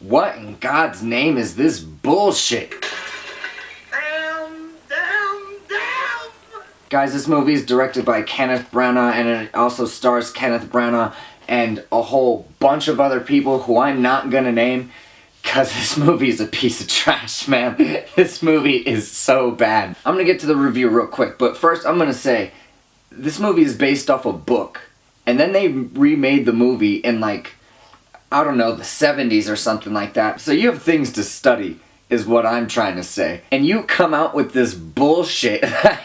What in God's name is this bullshit? Guys, this movie is directed by Kenneth Branagh, and it also stars Kenneth Branagh and a whole bunch of other people who I'm not gonna name, because this movie is a piece of trash, man. This movie is so bad. I'm gonna get to the review real quick, but first I'm gonna say, this movie is based off a book, and then they remade the movie in like, I don't know, the 70s or something like that. So you have things to study, is what I'm trying to say. And you come out with this bullshit.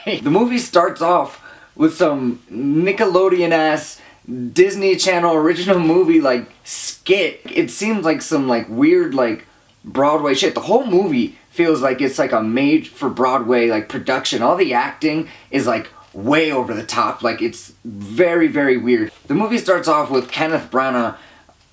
The movie starts off with some Nickelodeon-ass Disney Channel original movie like skit. It seems like some like weird like Broadway shit. The whole movie feels like it's like a made for Broadway like production. All the acting is like way over the top. Like it's very, very weird. The movie starts off with Kenneth Branagh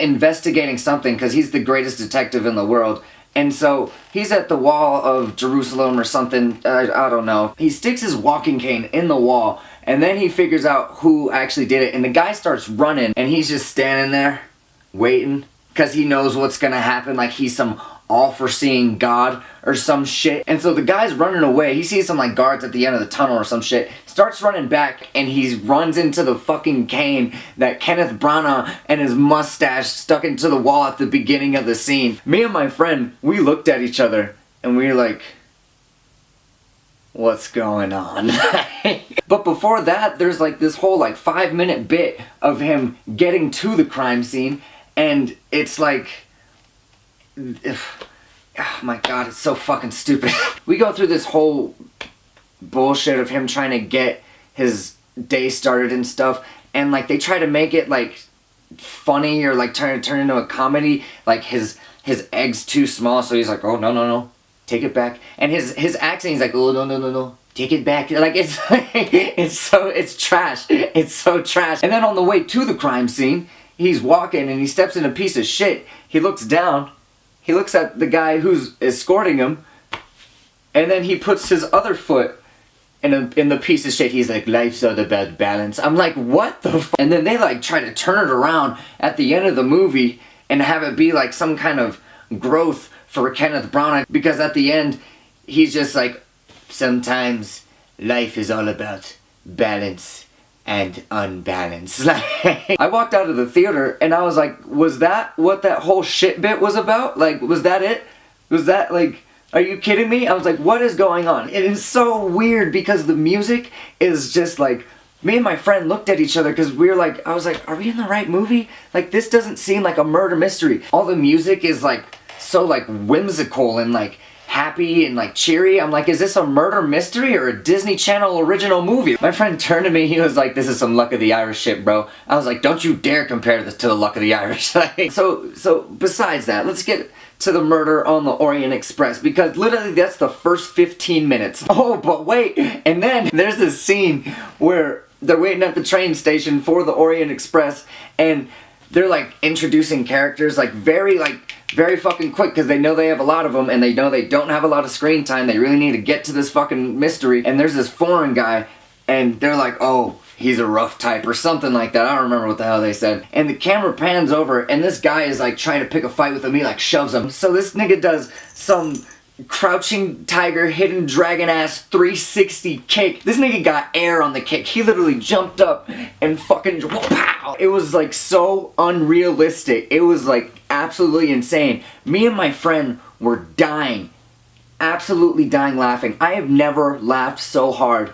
investigating something because he's the greatest detective in the world. And so he's at the wall of Jerusalem or something, I don't know. He sticks his walking cane in the wall, and then he figures out who actually did it. And the guy starts running, and he's just standing there, waiting, because he knows what's gonna happen, like he's some all-foreseeing God or some shit. And so the guy's running away. He sees some like guards at the end of the tunnel or some shit. Starts running back, and he runs into the fucking cane that Kenneth Branagh and his mustache stuck into the wall at the beginning of the scene. Me and my friend, we looked at each other, and we were like, what's going on? But before that, there's like this whole like 5-minute bit of him getting to the crime scene, and it's like, oh my god, it's so fucking stupid. We go through this whole bullshit of him trying to get his day started and stuff, and like they try to make it like funny or like turn into a comedy. Like his egg's too small, so he's like, oh no, take it back. And his accent, he's like, oh no, take it back. Like it's it's trash. It's so trash. And then on the way to the crime scene, he's walking and he steps in a piece of shit. He looks down. He looks at the guy who's escorting him, and then he puts his other foot in the piece of shit. He's like, life's all about balance. I'm like, what the f? And then they like try to turn it around at the end of the movie and have it be like some kind of growth for Kenneth Branagh, because at the end he's just like, sometimes life is all about balance and unbalanced. I walked out of the theater and I was like, was that what that whole shit bit was about? Like, was that it? Was that like, are you kidding me? I was like, what is going on? It is so weird because the music is just like, me and my friend looked at each other because we were like, I was like, are we in the right movie? Like, this doesn't seem like a murder mystery. All the music is like, so like whimsical and like happy and like cheery. I'm like, is this a murder mystery or a Disney Channel original movie? My friend turned to me, he was like, this is some Luck of the Irish shit, bro. I was like, don't you dare compare this to the Luck of the Irish. So besides that, let's get to the murder on the Orient Express, because literally that's the first 15 minutes. Oh, but wait, and then there's this scene where they're waiting at the train station for the Orient Express, and they're like introducing characters like very fucking quick, because they know they have a lot of them and they know they don't have a lot of screen time. They really need to get to this fucking mystery. And there's this foreign guy, and they're like, oh, he's a rough type or something like that. I don't remember what the hell they said. And the camera pans over, and this guy is like trying to pick a fight with him. He like shoves him. So this nigga does some crouching tiger, hidden dragon ass 360 kick. This nigga got air on the kick. He literally jumped up and fucking pow. It was like so unrealistic. It was like absolutely insane. Me and my friend were dying. Absolutely dying laughing. I have never laughed so hard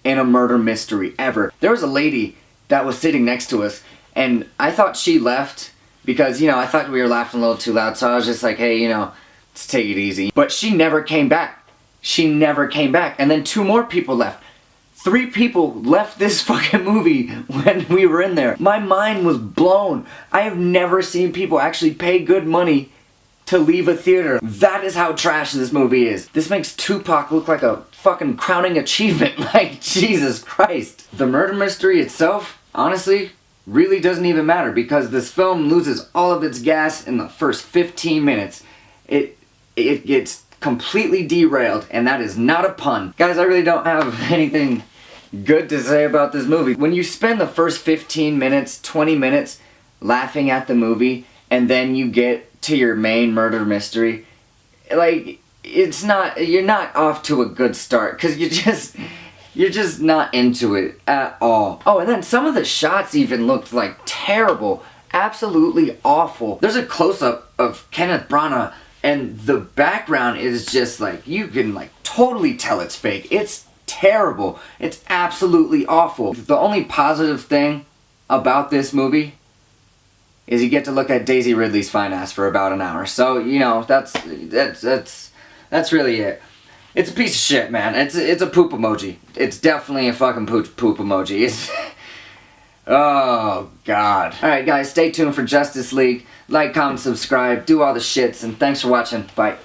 in a murder mystery ever. There was a lady that was sitting next to us, and I thought she left because, you know, I thought we were laughing a little too loud, so I was just like, hey, you know, let's take it easy. But she never came back. She never came back. And then 2 more people left. 3 people left this fucking movie when we were in there. My mind was blown. I have never seen people actually pay good money to leave a theater. That is how trash this movie is. This makes Tupac look like a fucking crowning achievement. Like, Jesus Christ. The murder mystery itself, honestly, really doesn't even matter, because this film loses all of its gas in the first 15 minutes. It gets completely derailed, and that is not a pun. Guys, I really don't have anything good to say about this movie. When you spend the first 15 minutes, 20 minutes laughing at the movie, and then you get to your main murder mystery, like, you're not off to a good start, because you're just not into it at all. Oh, and then some of the shots even looked like terrible, absolutely awful. There's a close-up of Kenneth Branagh, and the background is just like, you can like totally tell it's fake. It's terrible. It's absolutely awful. The only positive thing about this movie is you get to look at Daisy Ridley's fine ass for about an hour. So, you know, that's really it. It's a piece of shit, man. It's a poop emoji. It's definitely a fucking poop emoji. It's oh, God. Alright, guys, stay tuned for Justice League. Like, comment, subscribe, do all the shits, and thanks for watching. Bye.